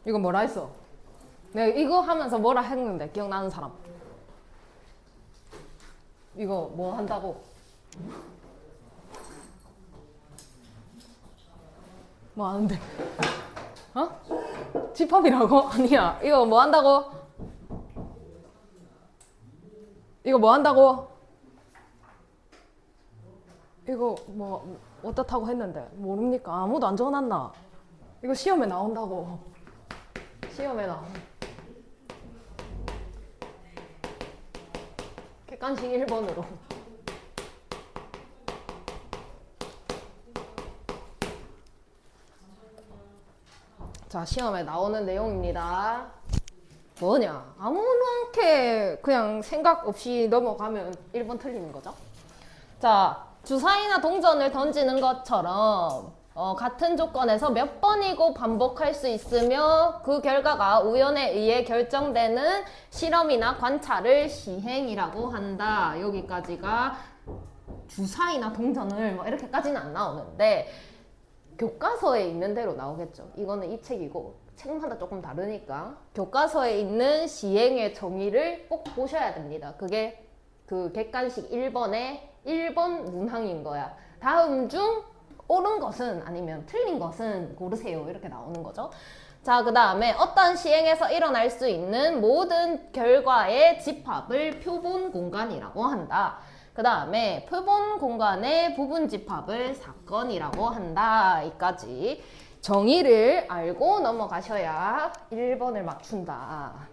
이거 뭐라 했어? 내가 이거 하면서 뭐라 했는데 기억나는 사람? 이거 뭐 한다고? 뭐 하는데? 어? 집합이라고? 아니야. 이거 뭐 한다고? 이거 뭐 한다고? 이거 뭐 어떻다고 했는데 모릅니까? 아무도 안 적어놨나? 이거 시험에 나온다고. 시험에 나와. 객관식 1번으로. 자, 시험에 나오는 내용입니다. 뭐냐? 아무렇게 그냥 생각 없이 넘어가면 1번 틀리는 거죠. 자, 주사위나 동전을 던지는 것처럼 같은 조건에서 몇 번이고 반복할 수 있으며 그 결과가 우연에 의해 결정되는 실험이나 관찰을 시행이라고 한다. 여기까지가 주사위나 동전을 뭐 이렇게까지는 안 나오는데 교과서에 있는 대로 나오겠죠. 이거는 이 책이고 책마다 조금 다르니까 교과서에 있는 시행의 정의를 꼭 보셔야 됩니다. 그게 그 객관식 1번의 1번 문항인 거야. 다음 중 옳은 것은 아니면 틀린 것은 고르세요. 이렇게 나오는 거죠. 자, 그 다음에 어떤 시행에서 일어날 수 있는 모든 결과의 집합을 표본 공간이라고 한다. 그 다음에 표본 공간의 부분 집합을 사건이라고 한다. 이까지 정의를 알고 넘어가셔야 1번을 맞춘다.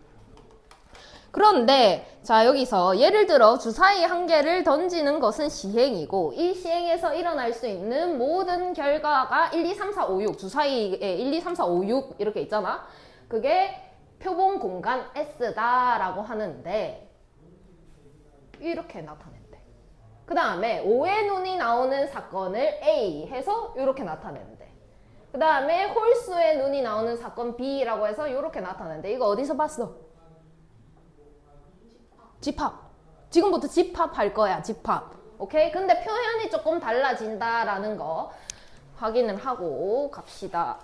그런데 자, 여기서 예를 들어 주사위 한 개를 던지는 것은 시행이고 이 시행에서 일어날 수 있는 모든 결과가 1, 2, 3, 4, 5, 6 주사위에 1, 2, 3, 4, 5, 6 이렇게 있잖아. 그게 표본 공간 S다 라고 하는데 이렇게 나타낸대. 그 다음에 O의 눈이 나오는 사건을 A 해서 이렇게 나타내는데 그 다음에 홀수의 눈이 나오는 사건 B라고 해서 이렇게 나타내는데 이거 어디서 봤어? 집합. 지금부터 집합할 거야. 집합. 오케이? 근데 표현이 조금 달라진다라는 거 확인을 하고 갑시다.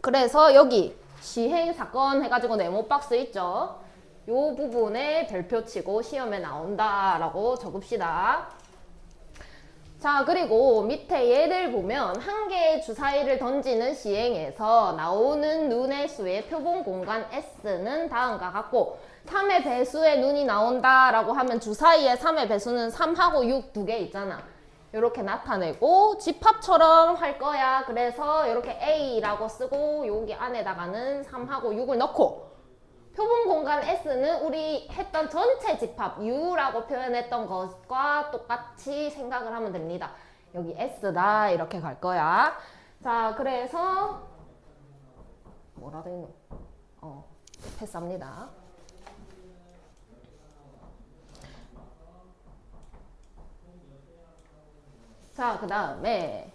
그래서 여기 시행 사건 해가지고 네모 박스 있죠? 요 부분에 별표 치고 시험에 나온다라고 적읍시다. 자, 그리고 밑에 예를 보면 한 개의 주사위를 던지는 시행에서 나오는 눈의 수의 표본 공간 S는 다음과 같고 3의 배수의 눈이 나온다라고 하면 주사위의 3의 배수는 3하고 6 두 개 있잖아. 이렇게 나타내고 집합처럼 할 거야. 그래서 이렇게 A라고 쓰고 여기 안에다가는 3하고 6을 넣고 표본 공간 S는 우리 했던 전체 집합 U라고 표현했던 것과 똑같이 생각을 하면 됩니다. 여기 S다 이렇게 갈 거야. 자, 그래서 뭐라 되노? 패스합니다. 자, 그 다음에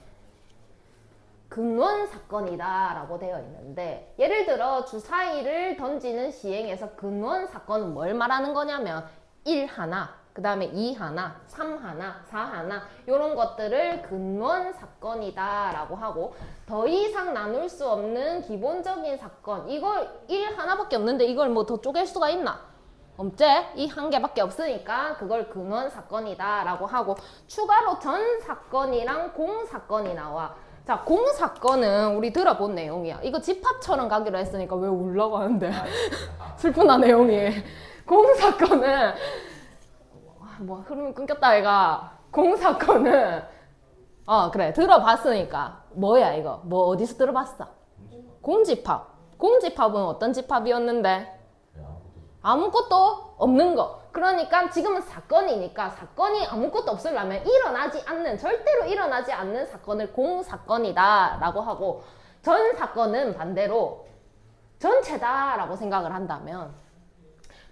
근원 사건이다 라고 되어 있는데 예를 들어 주사위를 던지는 시행에서 근원 사건은 뭘 말하는 거냐면 1 하나, 그 다음에 2 하나, 3 하나, 4 하나 이런 것들을 근원 사건이다 라고 하고 더 이상 나눌 수 없는 기본적인 사건 이걸 1 하나밖에 없는데 이걸 뭐 더 쪼갤 수가 있나? 없지? 이 한 개밖에 없으니까 그걸 근원 사건이다 라고 하고 추가로 전 사건이랑 공 사건이 나와. 자, 공 사건은 우리 들어본 내용이야. 이거 집합처럼 가기로 했으니까 왜 올라가는데? 슬프나 내용이. 공 사건은 뭐 흐름이 끊겼다 얘가. 공 사건은 그래 들어봤으니까 뭐야 이거? 뭐 어디서 들어봤어? 공집합. 공집합은 어떤 집합이었는데? 아무것도 없는 거. 그러니까 지금은 사건이니까 사건이 아무것도 없으려면 절대로 일어나지 않는 사건을 공사건이다 라고 하고 전 사건은 반대로 전체다 라고 생각을 한다면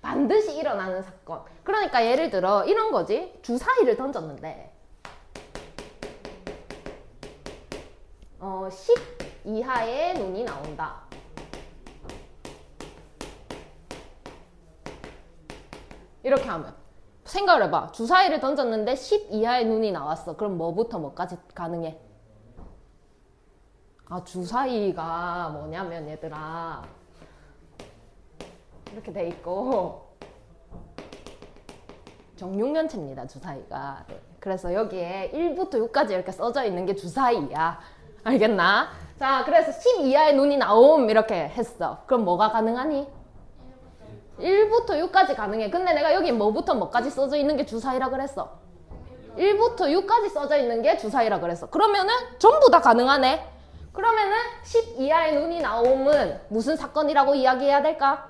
반드시 일어나는 사건. 그러니까 예를 들어 이런 거지. 주사위를 던졌는데 10 이하의 눈이 나온다. 이렇게 하면 생각을 해봐. 주사위를 던졌는데 10 이하의 눈이 나왔어. 그럼 뭐부터 뭐까지 가능해? 아, 주사위가 뭐냐면 얘들아 이렇게 돼 있고 정육면체입니다. 주사위가. 네. 그래서 여기에 1부터 6까지 이렇게 써져 있는 게 주사위야. 알겠나? 자, 그래서 10 이하의 눈이 나옴 이렇게 했어. 그럼 뭐가 가능하니? 1부터 6까지 가능해. 근데 내가 여기 뭐부터 뭐까지 써져 있는 게 주사위라 그랬어. 1부터 6까지 써져 있는 게 주사위라 그랬어. 그러면은 전부 다 가능하네. 그러면은 10 이하의 눈이 나옴은 무슨 사건이라고 이야기해야 될까?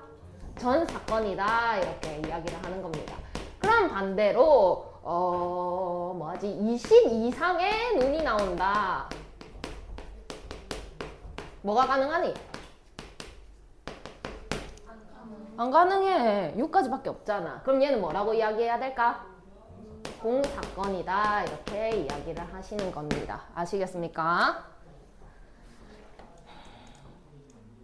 전 사건이다 이렇게 이야기를 하는 겁니다. 그럼 반대로 뭐하지? 20 이상의 눈이 나온다. 뭐가 가능하니? 안 가능해. 6까지밖에 없잖아. 그럼 얘는 뭐라고 이야기해야 될까? 공사건이다 이렇게 이야기를 하시는 겁니다. 아시겠습니까?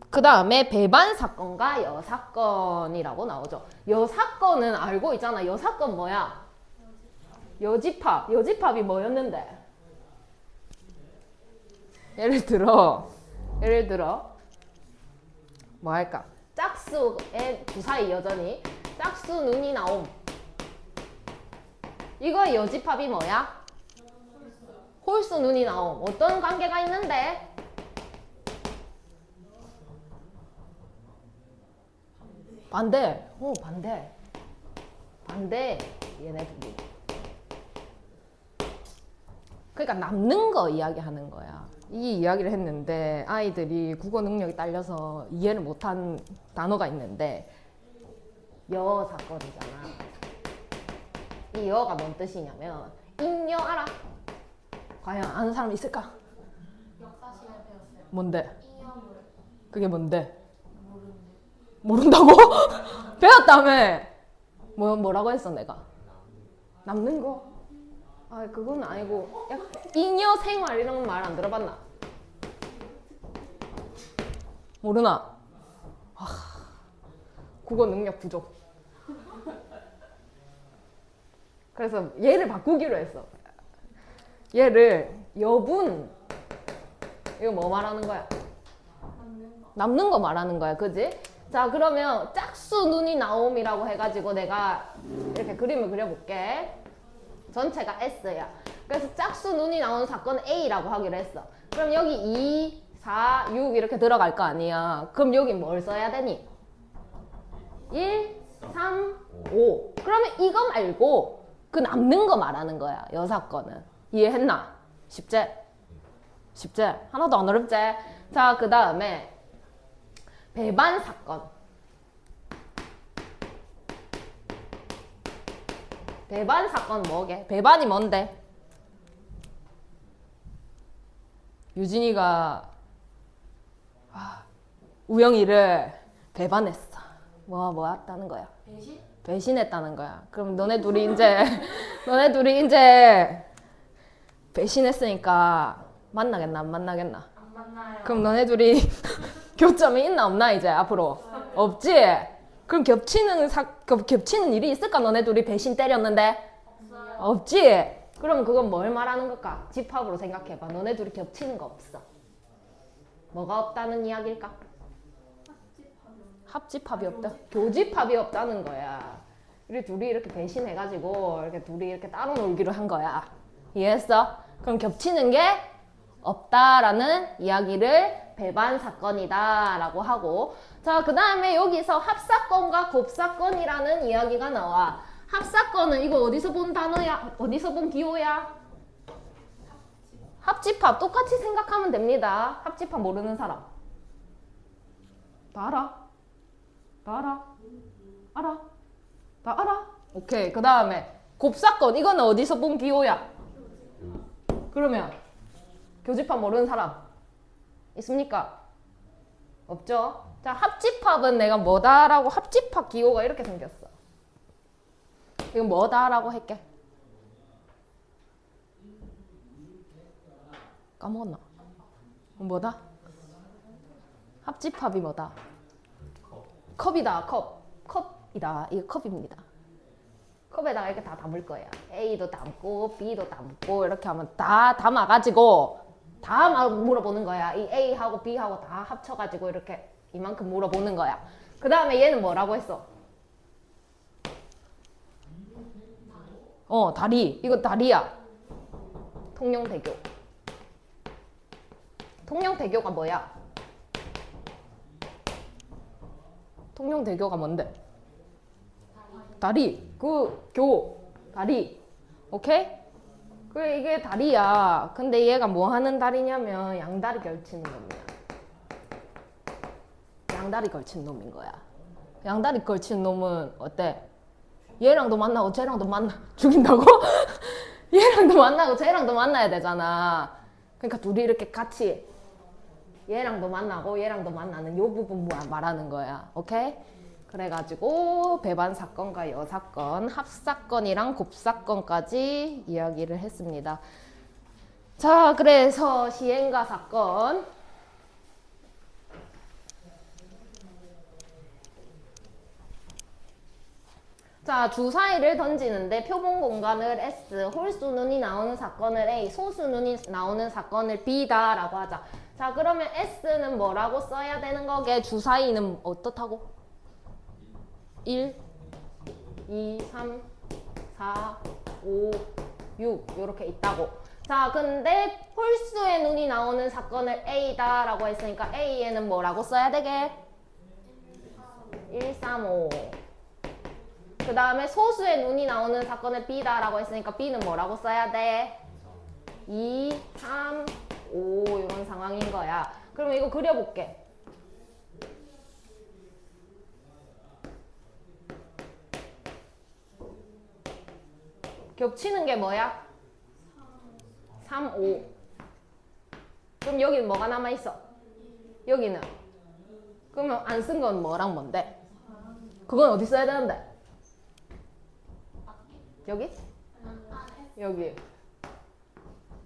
그 다음에 배반 사건과 여사건이라고 나오죠. 여사건은 알고 있잖아. 여사건 뭐야? 여집합. 여집합이 뭐였는데? 예를 들어 뭐 할까? 짝수의 주사위 여전히 짝수 눈이 나옴. 이거 여집합이 뭐야? 홀수 눈이 나옴. 어떤 관계가 있는데? 반대. 반대. 얘네 둘이. 그러니까 남는 거 이야기하는 거야. 이 이야기를 했는데 아이들이 국어 능력이 딸려서 이해를 못한 단어가 있는데 여 사건이잖아. 이 여가 뭔 뜻이냐면 인여 알아? 과연 아는 사람 있을까? 역사 시간에 배웠어요. 뭔데? 잉여물. 그게 뭔데? 모르는데. 모른다고? 배웠다며? 뭐라고 했어 내가? 남는 거? 아 그건 아니고 잉여 생활 이런 말 안 들어봤나? 모르나? 국어 능력 부족. 그래서 얘를 바꾸기로 했어. 얘를 여분 이거 뭐 말하는 거야? 남는 거 말하는 거야. 그지? 자 그러면 짝수 눈이 나옴이라고 해가지고 내가 이렇게 그림을 그려볼게. 전체가 S야. 그래서 짝수 눈이 나오는 사건은 A라고 하기로 했어. 그럼 여기 2, 4, 6 이렇게 들어갈 거 아니야. 그럼 여기 뭘 써야 되니? 1, 3, 5. 그러면 이거 말고 그 남는 거 말하는 거야. 여사건은. 이해했나? 쉽지? 쉽지? 하나도 안 어렵지? 자, 그 다음에 배반 사건. 배반 사건 뭐게? 배반이 뭔데? 유진이가 우영이를 배반했어. 뭐 했다는 거야? 배신? 배신했다는 거야. 그럼 너네 둘이 이제 배신했으니까 만나겠나 안 만나겠나? 안 만나요. 그럼 너네 둘이 교점이 있나 없나 이제 앞으로? 없지? 그럼 겹치는 일이 있을까? 너네 둘이 배신 때렸는데? 없어요. 없지? 그럼 그건 뭘 말하는 걸까? 집합으로 생각해봐. 너네 둘이 겹치는 거 없어. 뭐가 없다는 이야기일까? 합집합이 없다? 교집합이 없다는 거야. 우리 둘이 이렇게 배신해가지고 이렇게 둘이 이렇게 따로 놀기로 한 거야. 이해했어? 그럼 겹치는 게 없다라는 이야기를 배반 사건이다 라고 하고, 자 그 다음에 여기서 합사건과 곱사건이라는 이야기가 나와. 합사건은 이거 어디서 본 단어야? 어디서 본 기호야? 합집합. 똑같이 생각하면 됩니다. 합집합 모르는 사람 다 알아? 다 알아? 알아? 다 알아? 오케이. 그 다음에 곱사건. 이거는 어디서 본 기호야? 그러면 교집합 모르는 사람 있습니까? 없죠? 자, 합집합은 내가 뭐다라고 합집합 기호가 이렇게 생겼어. 이건 뭐다라고 할게. 까먹었나? 뭐다? 합집합이 뭐다? 컵이다. 컵이다. 이거 컵입니다. 컵에다가 이렇게 다 담을 거야. A도 담고 B도 담고 이렇게 하면 다 담아가지고 다 물어보는 거야. 이 A하고 B하고 다 합쳐가지고 이렇게 이만큼 물어보는 거야. 그 다음에 얘는 뭐라고 했어? 다리. 이거 다리야. 통영대교. 통영대교가 뭐야? 통영대교가 뭔데? 다리. 다리. 오케이? 그래, 이게 다리야. 근데 얘가 뭐 하는 다리냐면 양다리 걸치는 놈이야. 양다리 걸친 놈인 거야. 양다리 걸친 놈은 어때? 얘랑도 만나고 쟤랑도 죽인다고? 얘랑도 만나고 쟤랑도 만나야 되잖아. 그러니까 둘이 이렇게 같이 얘랑도 만나고 얘랑도 만나는 요 부분 말하는 거야. 오케이? 그래가지고 배반 사건과 여사건, 합사건이랑 곱사건까지 이야기를 했습니다. 자, 그래서 시행과 사건. 자, 주사위를 던지는데 표본 공간을 S, 홀수 눈이 나오는 사건을 A, 소수 눈이 나오는 사건을 B다 라고 하자. 자, 그러면 S는 뭐라고 써야 되는 거게? 주사위는 어떻다고? 1, 2, 3, 4, 5, 6 이렇게 있다고. 자, 근데 홀수의 눈이 나오는 사건을 A다 라고 했으니까 A에는 뭐라고 써야 되게? 1, 3, 5. 그 다음에 소수의 눈이 나오는 사건을 B다 라고 했으니까 B는 뭐라고 써야 돼? 2, 3, 5 이런 상황인 거야. 그러면 이거 그려볼게. 겹치는 게 뭐야? 3, 5. 그럼 여기는 뭐가 남아있어? 여기는? 그러면 안 쓴 건 뭐랑 뭔데? 그건 어디 써야 되는데? 여기? 여기.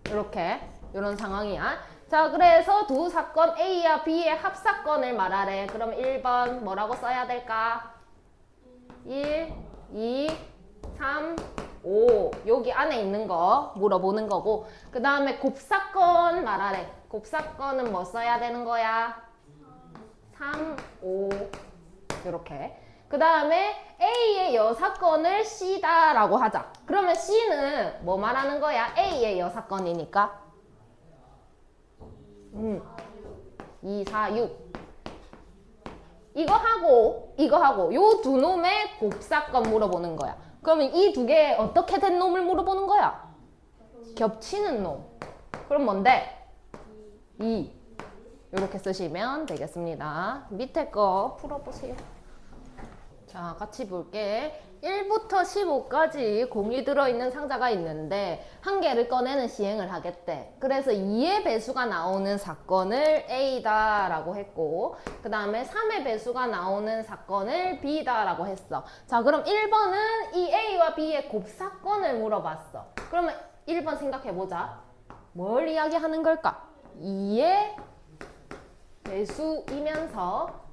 이렇게. 이런 상황이야. 자, 그래서 두 사건 A와 B의 합사건을 말하래. 그럼 1번 뭐라고 써야 될까? 1, 2, 3, 5. 여기 안에 있는 거 물어보는 거고. 그 다음에 곱사건 말하래. 곱사건은 뭐 써야 되는 거야? 3, 5. 이렇게. 그 다음에 A의 여사건을 C다 라고 하자. 그러면 C는 뭐 말하는 거야? A의 여사건이니까 2, 4, 6. 이거 하고 요 두 놈의 곱사건 물어보는 거야. 그러면 이 두 개 어떻게 된 놈을 물어보는 거야? 겹치는 놈. 그럼 뭔데? 2. 이렇게 쓰시면 되겠습니다. 밑에 거 풀어보세요. 자, 같이 볼게. 1부터 15까지 공이 들어있는 상자가 있는데 한 개를 꺼내는 시행을 하겠대. 그래서 2의 배수가 나오는 사건을 A다 라고 했고 그 다음에 3의 배수가 나오는 사건을 B다 라고 했어. 자, 그럼 1번은 이 A와 B의 곱사건을 물어봤어. 그러면 1번 생각해보자. 뭘 이야기하는 걸까? 2의 배수이면서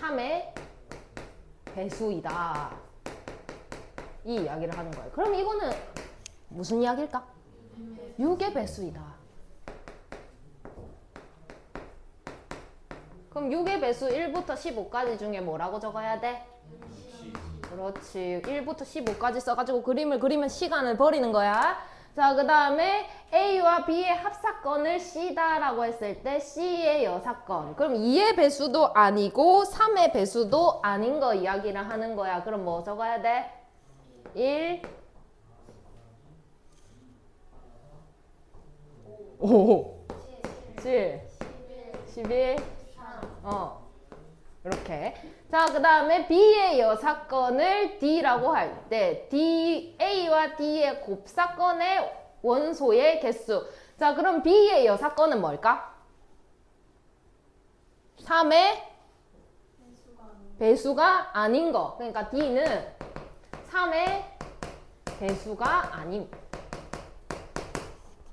3의 배수이다. 이 이야기를 하는 거예요. 그럼 이거는 무슨 이야기일까? 6의 배수이다. 그럼 6의 배수 1부터 15까지 중에 뭐라고 적어야 돼? 그렇지. 1부터 15까지 써가지고 그림을 그리면 시간을 버리는 거야. 자, 그 다음에 A와 B의 합사건을 C다 라고 했을 때 C의 여사건. 그럼 2의 배수도 아니고 3의 배수도 아닌 거 이야기를 하는 거야. 그럼 뭐 적어야 돼? 1, 5, 7, 11, 이렇게. 자, 그 다음에 B의 여사건을 D라고 할 때 A와 D의 곱사건의 원소의 개수. 자, 그럼 B의 여사건은 뭘까? 3의 배수가 아닌 거. 그러니까 D는 3의 배수가 아님.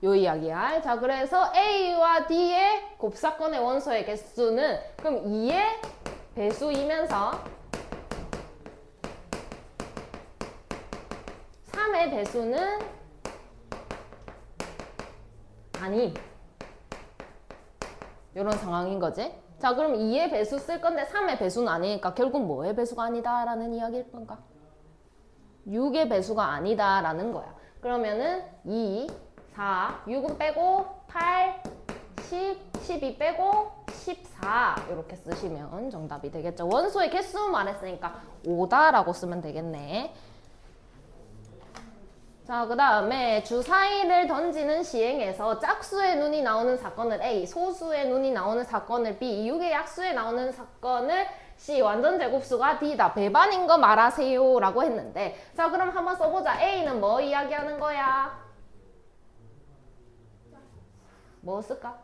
요 이야기야. 자, 그래서 A와 D의 곱사건의 원소의 개수는 그럼 2의 배수이면서 3의 배수는 아님. 이런 상황인 거지. 자, 그럼 2의 배수 쓸 건데 3의 배수는 아니니까 결국 뭐의 배수가 아니다라는 이야기일 건가? 6의 배수가 아니다라는 거야. 그러면은 2, 4, 6은 빼고 8, 10, 12 빼고 14 이렇게 쓰시면 정답이 되겠죠. 원소의 개수 말했으니까 5다라고 쓰면 되겠네. 자, 그 다음에 주사위를 던지는 시행에서 짝수의 눈이 나오는 사건을 A, 소수의 눈이 나오는 사건을 B, 6의 약수에 나오는 사건을 C, 완전 제곱수가 D다. 배반인 거 말하세요 라고 했는데, 자, 그럼 한번 써보자. A는 뭐 이야기하는 거야? 뭐 쓸까?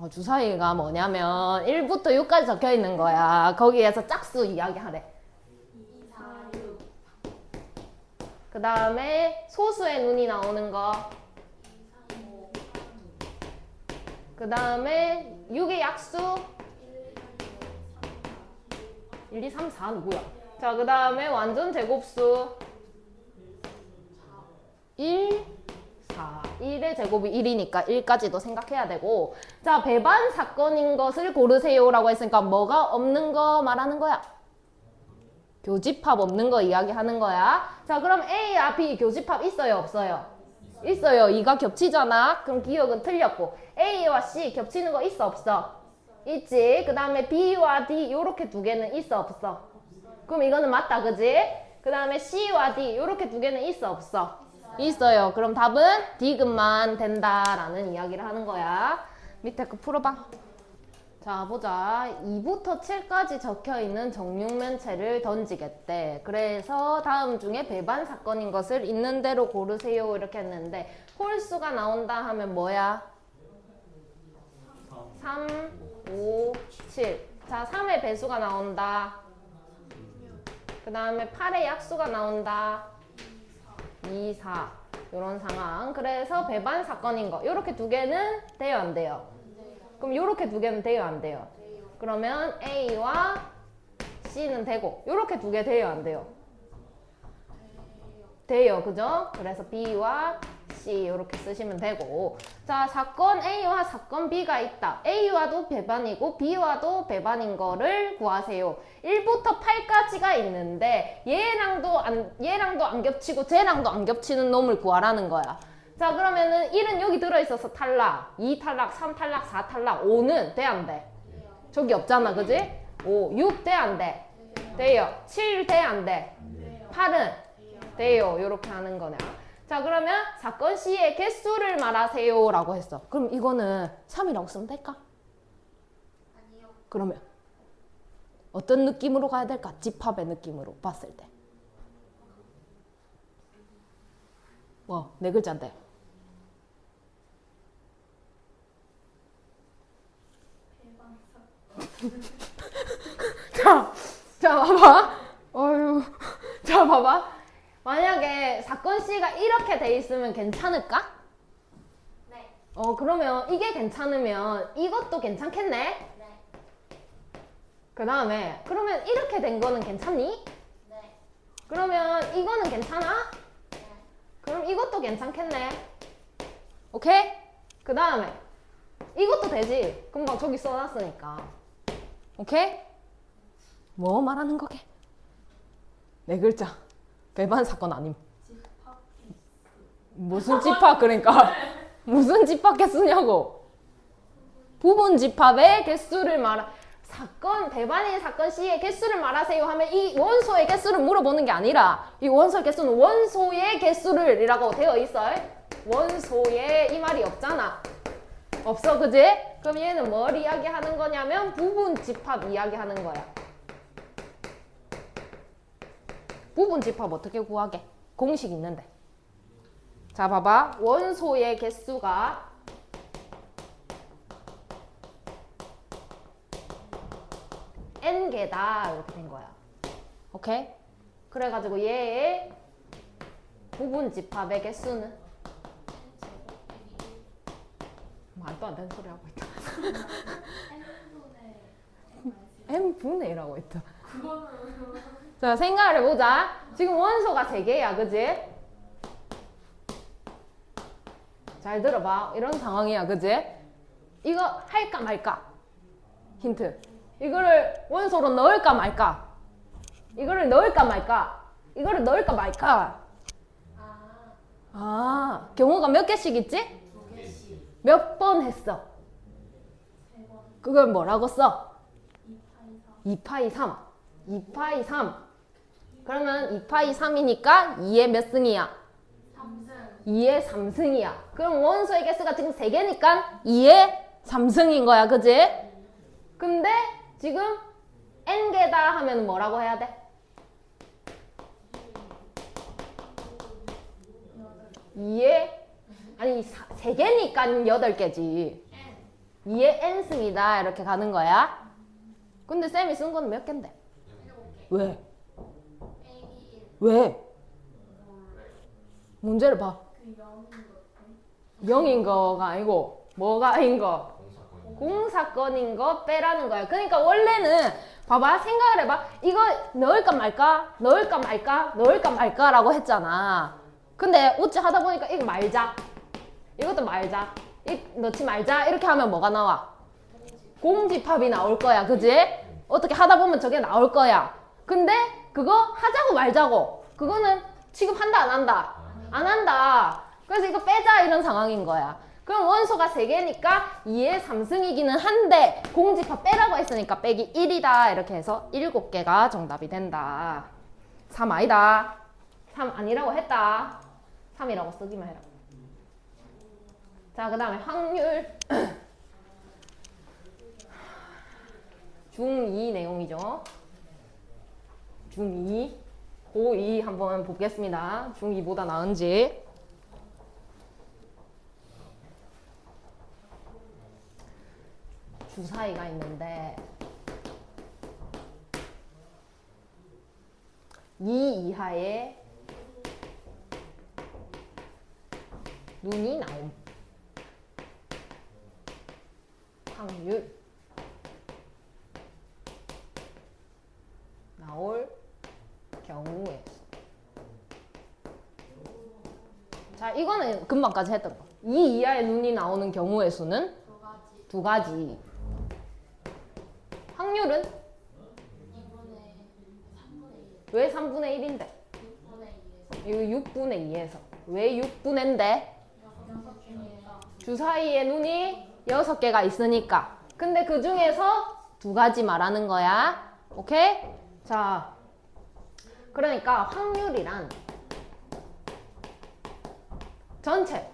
주사위가 뭐냐면 1부터 6까지 적혀 있는 거야. 거기에서 짝수 이야기하래. 2, 4, 6. 그 다음에 소수의 눈이 나오는 거. 2, 3, 5, 그 다음에 6의 약수. 1, 2, 3, 4 누구야? 자, 그 다음에 완전 제곱수. 1, 4. 1의 제곱이 1이니까 1까지도 생각해야 되고. 자, 배반 사건인 것을 고르세요 라고 했으니까 뭐가 없는 거 말하는 거야? 교집합 없는 거 이야기하는 거야. 자, 그럼 A와 B 교집합 있어요 없어요? 있어요. 2가 겹치잖아. 그럼 기억은 틀렸고. A와 C 겹치는 거 있어 없어? 있지. 그 다음에 B와 D 요렇게 두 개는 있어 없어? 그럼 이거는 맞다 그지? 그 다음에 C와 D 요렇게 두 개는 있어 없어? 있어요. 그럼 답은 D급만 된다라는 이야기를 하는 거야. 밑에 거 풀어봐. 자, 보자. 2부터 7까지 적혀있는 정육면체를 던지겠대. 그래서 다음 중에 배반 사건인 것을 있는 대로 고르세요 이렇게 했는데, 홀수가 나온다 하면 뭐야? 3, 5, 7. 자, 3의 배수가 나온다. 그 다음에 8의 약수가 나온다. 2, 4. 이런 상황. 그래서 배반 사건인 거. 요렇게 두 개는 돼요 안 돼요? 그럼 요렇게 두 개는 돼요 안 돼요? 그러면 A와 C는 되고, 요렇게 두 개 돼요 안 돼요? 돼요. 그죠? 그래서 B와 C 이렇게 쓰시면 되고. 자, 사건 A와 사건 B가 있다. A와도 배반이고 B와도 배반인 거를 구하세요. 1부터 8까지가 있는데 얘랑도 안 겹치고 쟤랑도 안 겹치는 놈을 구하라는 거야. 자, 그러면은 1은 여기 들어있어서 탈락, 2 탈락, 3 탈락, 4 탈락, 5는 돼 안 돼? 저기 없잖아 그지? 5, 6 돼 안 돼? 돼요. 7 돼 안 돼? 8은 돼요. 이렇게 하는 거냐. 자, 그러면 사건 C의 개수를 말하세요 라고 했어. 그럼 이거는 3이라고 쓰면 될까? 아니요. 그러면 어떤 느낌으로 가야 될까? 집합의 느낌으로 봤을 때. 네 글자인데. 자, 봐봐. 자, 봐봐. 만약에 사건 C가 이렇게 돼 있으면 괜찮을까? 네. 그러면 이게 괜찮으면 이것도 괜찮겠네? 네. 그 다음에, 그러면 이렇게 된 거는 괜찮니? 네. 그러면 이거는 괜찮아? 네. 그럼 이것도 괜찮겠네? 오케이? 그 다음에, 이것도 되지. 금방 저기 써놨으니까. 오케이? 뭐 말하는 거게? 네 글자. 배반 사건 아님. 무슨 집합 그러니까 무슨 집합 개수냐고. 부분 집합의 개수를 사건 배반인 사건 C의 개수를 말하세요 하면 이 원소의 개수를 물어보는 게 아니라 이 원소의 개수는 원소의 개수를 이라고 되어 있어요. 원소의 이 말이 없잖아. 없어 그지? 그럼 얘는 뭘 이야기하는 거냐면 부분 집합 이야기하는 거야. 부분 집합 어떻게 구하게? 공식 있는데. 자, 봐봐. 원소의 개수가 n개다 이렇게 된 거야. 오케이? 그래가지고 얘의 부분 집합의 개수는 말도 안 되는 소리 하고 있다. n분의 1하고 있다. 자, 생각을 해보자. 지금 원소가 3개야, 그지? 잘 들어봐. 이런 상황이야, 그지? 이거 할까 말까? 힌트. 이거를 원소로 넣을까 말까? 이거를 넣을까 말까? 이거를 넣을까 말까? 아, 경우가 몇 개씩 있지? 2개씩. 몇 번 했어? 3번. 그걸 뭐라고 써? 2파이 3. 2파이 3. 그러면 2파이 3이니까 2의 몇 승이야? 3승. 2의 3승이야. 그럼 원소의 개수가 지금 3개니까 2의 3승인 거야. 그지? 근데 지금 n개다 하면 뭐라고 해야 돼? 2의 아니 3개니까 8개지. 2의 n승이다 이렇게 가는 거야. 근데 쌤이 쓴 건 몇 개인데? 7개. 왜? 빼기 1. 왜? 문제를 봐. 그 0인 것. 0인 거가 아니고 뭐가 아닌 거? 공사건. 공사건인 거 빼라는 거야. 그러니까 원래는 봐봐 생각을 해봐. 이거 넣을까 말까? 넣을까 말까? 넣을까 말까라고 했잖아. 근데 어찌 하다 보니까 이거 말자. 이것도 말자. 넣지 말자. 이렇게 하면 뭐가 나와? 공집합이 나올 거야. 그지? 어떻게 하다 보면 저게 나올 거야. 근데 그거 하자고 말자고. 그거는 취급한다 안 한다? 안 한다. 그래서 이거 빼자 이런 상황인 거야. 그럼 원소가 3개니까 2의 3승이기는 한데 공집합 빼라고 했으니까 빼기 1이다. 이렇게 해서 7개가 정답이 된다. 3 아니다. 3 아니라고 했다. 3이라고 쓰기만 해라. 자, 그 다음에 확률. 중2 내용이죠. 중2. 고2 한번 보겠습니다. 중2보다 나은지. 주사위가 있는데 2 이하의 눈이 나옴. 확률 나올 경우에 자 이거는 금방까지 했던 거. 2 이하의 눈이 나오는 경우의 수는 2가지. 2가지. 확률은 2분의 3분의 1. 왜 3분의 1인데? 6분의 2에서. 이거 6분의 2에서 왜 6분의인데? 6 중에서. 주사위에 눈이 6개가 있으니까. 근데 그 중에서 2가지 말하는 거야. 오케이? 자, 그러니까 확률이란 전체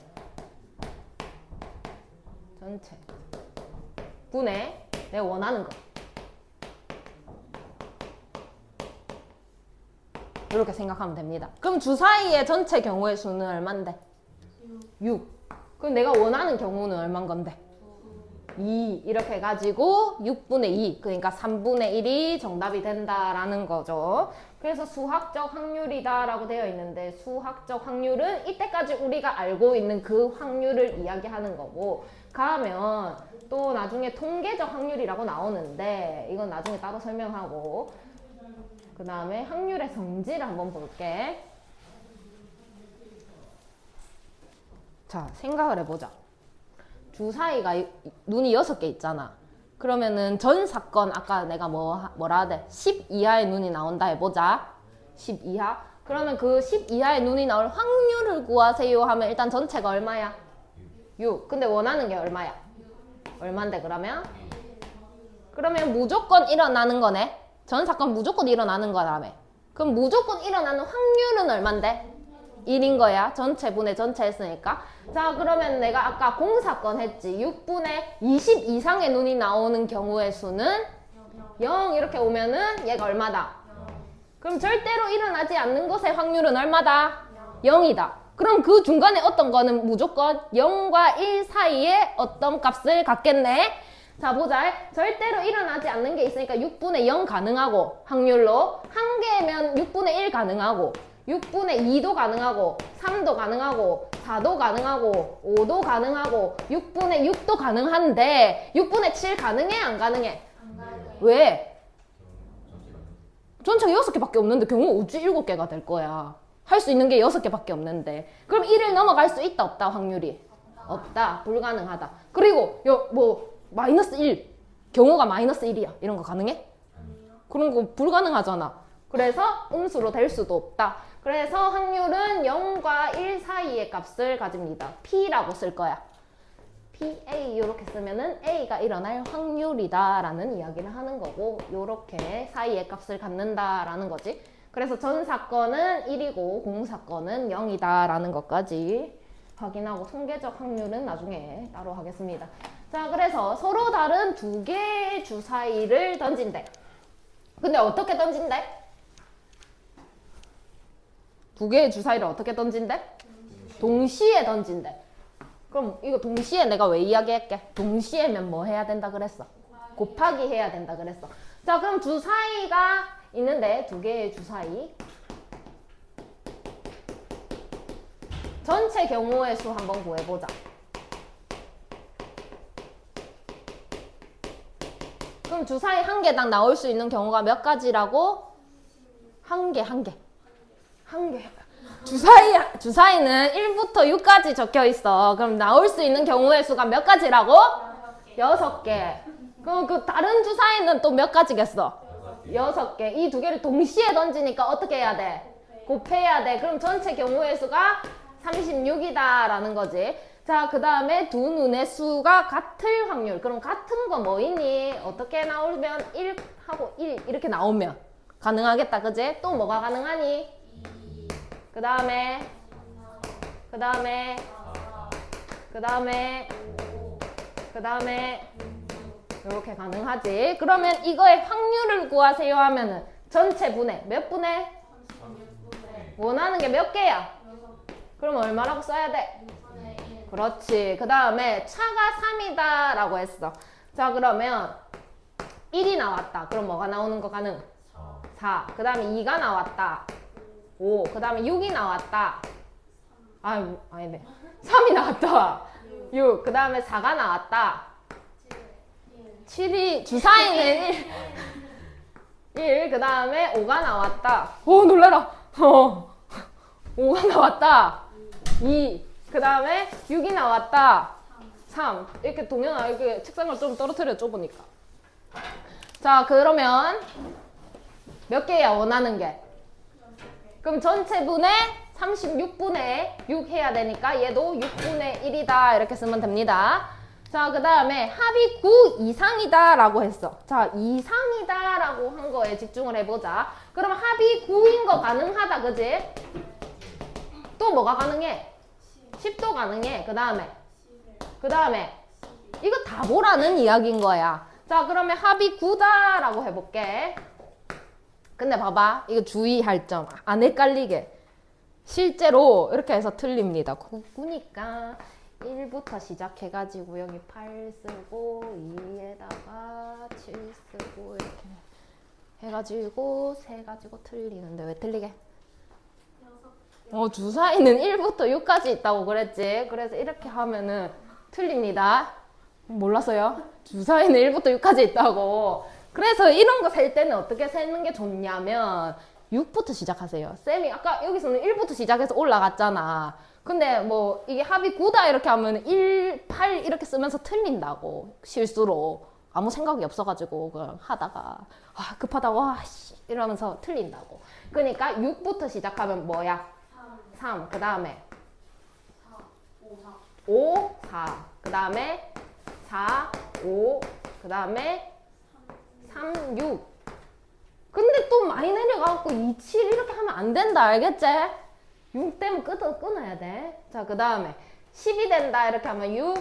분의 내가 원하는 거. 이렇게 생각하면 됩니다. 그럼 주사위의 전체 경우의 수는 얼만데? 6. 그럼 내가 원하는 경우는 얼만 건데? 2. 이렇게 해가지고 6분의 2. 그러니까 3분의 1이 정답이 된다라는 거죠. 그래서 수학적 확률이다 라고 되어 있는데 수학적 확률은 이때까지 우리가 알고 있는 그 확률을 이야기하는 거고 가면 또 나중에 통계적 확률이라고 나오는데 이건 나중에 따로 설명하고 그 다음에 확률의 성질을 한번 볼게. 자, 생각을 해보자. 주사위가 눈이 6개 있잖아. 그러면은 전 사건 아까 내가 뭐라 하대? 10 이하의 눈이 나온다 해보자. 10 이하? 그러면 그 10 이하의 눈이 나올 확률을 구하세요 하면 일단 전체가 얼마야? 6. 근데 원하는 게 얼마야? 얼만데 그러면? 그러면 무조건 일어나는 거네. 전 사건 무조건 일어나는 거라며. 그럼 무조건 일어나는 확률은 얼만데? 1인 거야. 전체 분의 전체 했으니까. 자, 그러면 내가 아까 공사건 했지. 6분의 20 이상의 눈이 나오는 경우의 수는 0 이렇게 오면은 얘가 얼마다? 그럼 절대로 일어나지 않는 것의 확률은 얼마다? 0이다. 그럼 그 중간에 어떤 거는 무조건 0과 1 사이에 어떤 값을 갖겠네? 자, 보자. 절대로 일어나지 않는 게 있으니까 6분의 0 가능하고 확률로 한 개면 6분의 1 가능하고 6분의 2도 가능하고 3도 가능하고 4도 가능하고 5도 가능하고 6분의 6도 가능한데 6분의 7 가능해? 안 가능해? 안 가요. 왜? 전체가 6개밖에 없는데 경우 어찌 7개가 될 거야. 할 수 있는 게 6개밖에 없는데 그럼 1을 넘어갈 수 있다 없다 확률이? 없다. 없다. 불가능하다. 그리고 뭐 마이너스 1 경우가 마이너스 1이야. 이런 거 가능해? 그런 거 불가능하잖아. 그래서 음수로 될 수도 없다. 그래서 확률은 0과 1 사이의 값을 가집니다. P라고 쓸 거야. PA 이렇게 쓰면은 A가 일어날 확률이다 라는 이야기를 하는 거고, 요렇게 사이의 값을 갖는다 라는 거지. 그래서 전 사건은 1이고 공 사건은 0이다 라는 것까지 확인하고, 통계적 확률은 나중에 따로 하겠습니다. 자, 그래서 서로 다른 두 개의 주 사이를 던진대. 근데 어떻게 던진대? 두 개의 주 사이를 어떻게 던진대? 동시에 던진대. 그럼 이거 동시에 내가 왜 이야기할게? 동시에면 뭐 해야 된다 그랬어? 곱하기 해야 된다 그랬어. 자, 그럼 주 사이가 있는데 두 개의 주 사이. 전체 경우의 수 한번 구해보자. 그럼 주 사이 한 개당 나올 수 있는 경우가 몇 가지라고? 한 개. 주 사이는 1부터 6까지 적혀 있어. 그럼 나올 수 있는 경우의 수가 몇 가지라고? 6개. 그럼 그 다른 주 사이는 또 몇 가지겠어? 6개. 이 두 개를 동시에 던지니까 어떻게 해야 돼? 곱해야 돼. 그럼 전체 경우의 수가 36이다 라는 거지. 자, 그 다음에 두 눈의 수가 같을 확률. 그럼 같은 거 뭐 있니? 어떻게 나오면 1하고 1 이렇게 나오면 가능하겠다. 그지? 또 뭐가 가능하니? 그 다음에 이렇게 가능하지. 그러면 이거의 확률을 구하세요 하면은 전체 분해 몇 분해? 원하는 게 몇 개야? 그럼 얼마라고 써야 돼? 그렇지. 그 다음에 차가 3이다 라고 했어. 자, 그러면 1이 나왔다. 그럼 뭐가 나오는 거 가능? 4. 그 다음에 2가 나왔다. 5. 그 다음에 6이 나왔다. 아니네. 3이 나왔다. 6. 그 다음에 4가 나왔다. 7이, 주사위는 1. 그 다음에 5가 나왔다. 오, 놀래라. 5가 나왔다. 2. 그 다음에 6이 나왔다. 3. 이렇게 동현아, 이렇게 책상을 좀 떨어뜨려 좁으니까. 자, 그러면 몇 개야, 원하는 게? 그럼 전체 분의 36분의 6 해야 되니까 얘도 6분의 1이다 이렇게 쓰면 됩니다. 자, 그 다음에 합이 9 이상이다 라고 했어. 자, 이상이다 라고 한 거에 집중을 해보자. 그럼 합이 9인 거 가능하다, 그지? 또 뭐가 가능해? 10도 가능해. 그 다음에 이거 다 보라는 이야기인 거야. 자, 그러면 합이 9다 라고 해볼게. 근데 봐봐, 이거 주의할 점 안 헷갈리게. 실제로 이렇게 해서 틀립니다. 9니까 1부터 시작해가지고 여기 8 쓰고 2에다가 7 쓰고 이렇게 해가지고 세가지고 틀리는데 왜 틀리게? 주사위는 1부터 6까지 있다고 그랬지. 그래서 이렇게 하면은 틀립니다. 몰랐어요? 주사위는 1부터 6까지 있다고. 그래서 이런 거 셀 때는 어떻게 세는 게 좋냐면 6부터 시작하세요. 쌤이 아까 여기서는 1부터 시작해서 올라갔잖아. 근데 뭐 이게 합이 9다 이렇게 하면 1, 8 이렇게 쓰면서 틀린다고. 실수로. 아무 생각이 없어가지고 그냥 하다가 급하다고 이러면서 틀린다고. 그러니까 6부터 시작하면 뭐야? 3. 그 다음에 5, 4. 그 다음에 4, 5. 그 다음에 3, 6. 근데 또 많이 내려가고 2, 7 이렇게 하면 안 된다. 알겠지? 6 되면 끊어야 돼. 자, 그 다음에 10이 된다. 이렇게 하면 6.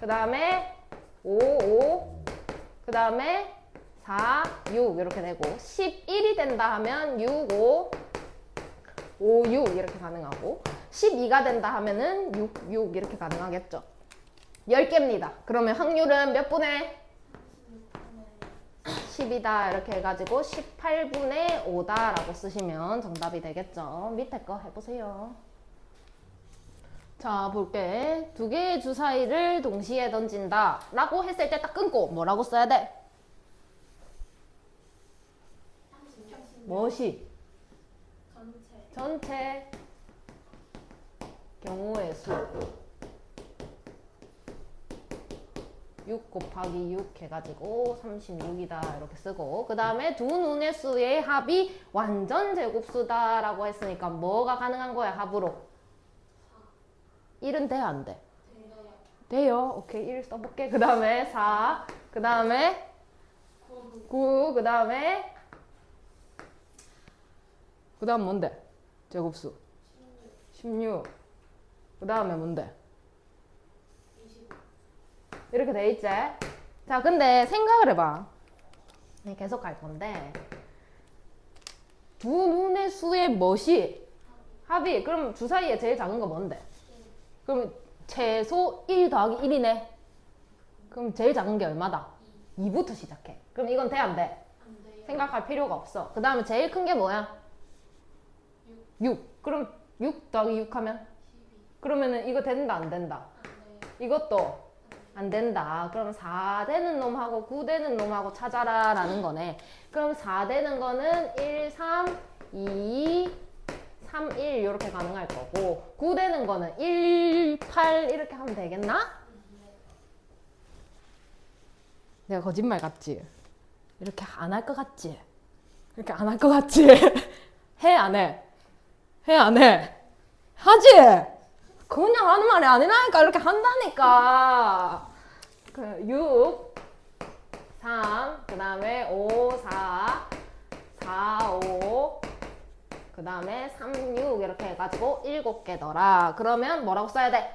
그 다음에 5, 5. 그 다음에 4, 6 이렇게 되고 11이 된다 하면 6, 5. 5, 6 이렇게 가능하고 12가 된다 하면은 6, 6 이렇게 가능하겠죠. 10개입니다. 그러면 확률은 몇 분의? 10이다 이렇게 해가지고 18분의 5다 라고 쓰시면 정답이 되겠죠. 밑에 거 해보세요. 자, 볼게. 두 개의 주 사이를 동시에 던진다 라고 했을 때 딱 끊고 뭐라고 써야 돼? 무엇이? 전체 경우의 수. 6 곱하기 6 해가지고 36이다 이렇게 쓰고 그 다음에 두 눈의 수의 합이 완전 제곱수다 라고 했으니까 뭐가 가능한 거야 합으로? 1은 돼 안 돼? 돼요. 돼요. 오케이 1 써볼게. 그 다음에 4 그 다음에 9 그 다음에 그 다음 뭔데? 제곱수 16 그 다음에 뭔데? 25. 이렇게 돼 있지? 자 근데 생각을 해봐. 네, 계속 갈 건데 두 눈의 수의 멋이 합이 그럼 주사위에 제일 작은 거 뭔데? 그럼 최소 1 더하기 1이네. 그럼 제일 작은 게 얼마다? 2부터 시작해. 그럼 이건 돼 안 돼? 안 돼요. 생각할 필요가 없어. 그 다음에 제일 큰 게 뭐야? 6. 그럼 6 더하기 6 하면? 12. 그러면은 이거 된다 안 된다? 안 돼요. 이것도 안 된다. 그럼 4 되는 놈하고 9 되는 놈하고 찾아라 라는 거네. 그럼 4 되는 거는 1, 3, 2, 3, 1 이렇게 가능할 거고 9 되는 거는 1, 8 이렇게 하면 되겠나? 내가 거짓말 같지? 이렇게 안 할 것 같지? 이렇게 안 할 것 같지? 해 안 해? 해 안 해? 하지? 그냥 하는 말이 아니라니까 이렇게 한다니까. 6 3 그 다음에 5 4 4 5 그 다음에 3 6 이렇게 해가지고 7개더라. 그러면 뭐라고 써야 돼?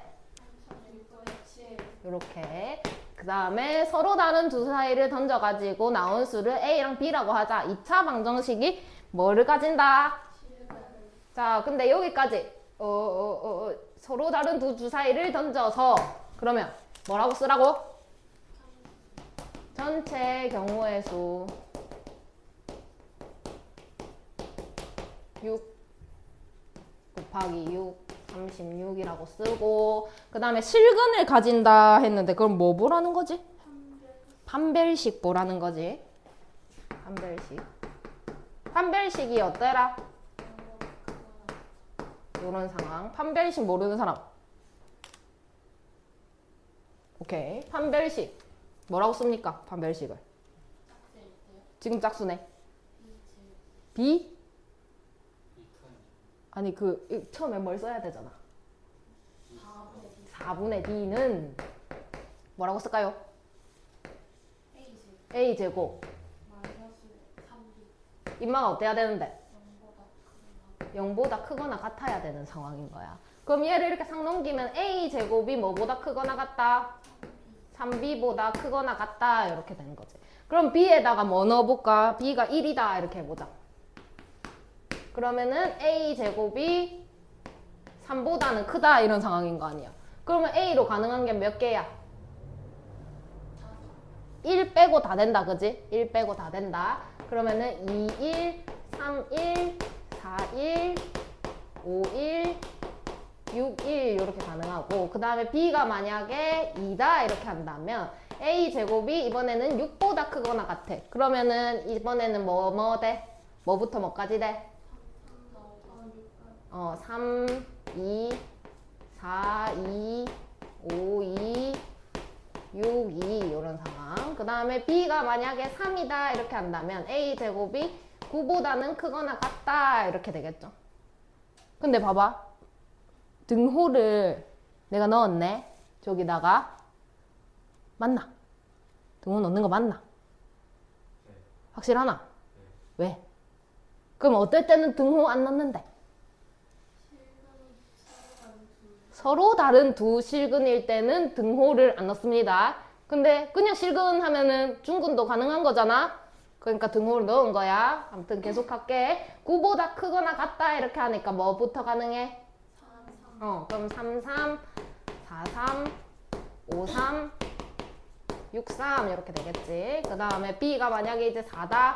36분의 7. 이렇게 그 다음에 서로 다른 두 사이를 던져가지고 나온 수를 A랑 B라고 하자. 2차 방정식이 뭐를 가진다? 자 근데 여기까지 서로 다른 두 주사위를 던져서 그러면 뭐라고 쓰라고? 전체 경우의 수 6 곱하기 6 36이라고 쓰고 그 다음에 실근을 가진다 했는데 그럼 뭐 보라는 거지? 판별식 보라는 거지. 판별식이 어때라? 이런 상황. 판별식 모르는 사람. 오케이. 판별식. 뭐라고 씁니까? 판별식을. 지금 짝수네. B? 아니 처음에 뭘 써야 되잖아. 4분의 D는 뭐라고 쓸까요? A제곱. 인마가 어때야 되는데? 0보다 크거나 같아야 되는 상황인 거야. 그럼 얘를 이렇게 상 넘기면 A제곱이 뭐보다 크거나 같다? 3B보다 크거나 같다 이렇게 되는 거지. 그럼 B에다가 뭐 넣어볼까? B가 1이다 이렇게 해보자. 그러면은 A제곱이 3보다는 크다 이런 상황인 거 아니야. 그러면 A로 가능한 게 몇 개야? 1 빼고 다 된다 그지? 1 빼고 다 된다. 그러면은 2, 1, 3, 1, 4, 1, 5, 1, 6, 1 이렇게 가능하고 그 다음에 B가 만약에 2다 이렇게 한다면 A제곱이 이번에는 6보다 크거나 같아. 그러면은 이번에는 뭐 돼? 뭐부터 뭐까지 돼? 3, 2, 4, 2, 5, 2, 6, 2 이런 상황. 그 다음에 B가 만약에 3이다 이렇게 한다면 A제곱이 9보다는 크거나 같다 이렇게 되겠죠. 근데 봐봐. 등호를 내가 넣었네. 저기다가 맞나? 등호 넣는 거 맞나? 확실하나? 왜? 그럼 어떨 때는 등호 안 넣는데? 서로 다른 두 실근일 때는 등호를 안 넣습니다. 근데 그냥 실근하면은 중근도 가능한 거잖아. 그러니까 등호를 넣은 거야. 아무튼 계속할게. 9보다 크거나 같다 이렇게 하니까 뭐부터 가능해? 그럼 3, 3, 4, 3, 5, 3, 6, 3 이렇게 되겠지. 그 다음에 B가 만약에 이제 4다.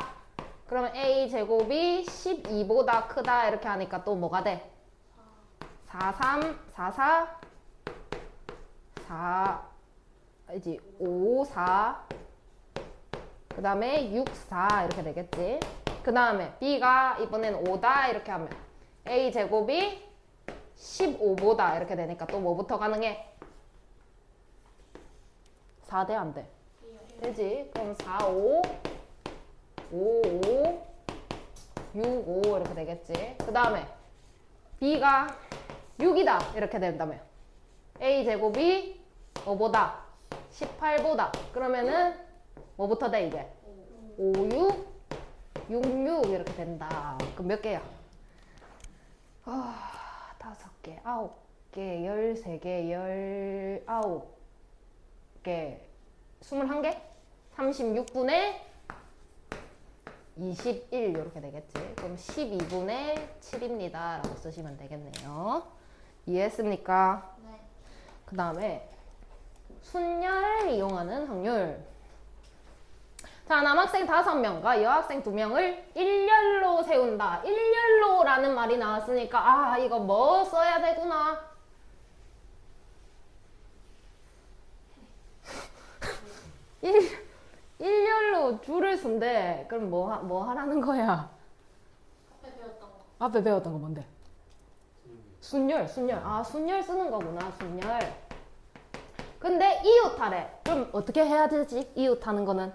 그러면 A제곱이 12보다 크다 이렇게 하니까 또 뭐가 돼? 4, 3, 4, 4, 4, 이제 5, 4, 그 다음에 6, 4 이렇게 되겠지. 그 다음에 B가 이번엔 5다 이렇게 하면 A제곱이 15보다 이렇게 되니까 또 뭐부터 가능해? 4 돼, 안 돼? 돼요. 되지. 그럼 4, 5, 5, 5, 6, 5 이렇게 되겠지. 그 다음에 b가 6이다 이렇게 된다며. a제곱이 뭐보다? 18보다. 그러면은 뭐부터 돼 이게? 5, 6, 6, 6 이렇게 된다. 그럼 몇 개야? 5개, 9개, 13개, 19개, 21개? 36분의 21 이렇게 되겠지. 그럼 12분의 7입니다 라고 쓰시면 되겠네요. 이해했습니까? 네. 그 다음에 순열 이용하는 확률. 자, 남학생 5명과 여학생 2명을 일렬로 세운다. 일렬로라는 말이 나왔으니까 이거 뭐 써야 되구나. 일렬로 줄을 쓴대. 그럼 뭐 하라는 거야? 앞에 배웠던 거. 앞에 배웠던 거 뭔데? 순열. 순열 쓰는 거구나, 순열. 근데 이웃하래. 그럼 어떻게 해야 되지? 이웃하는 거는?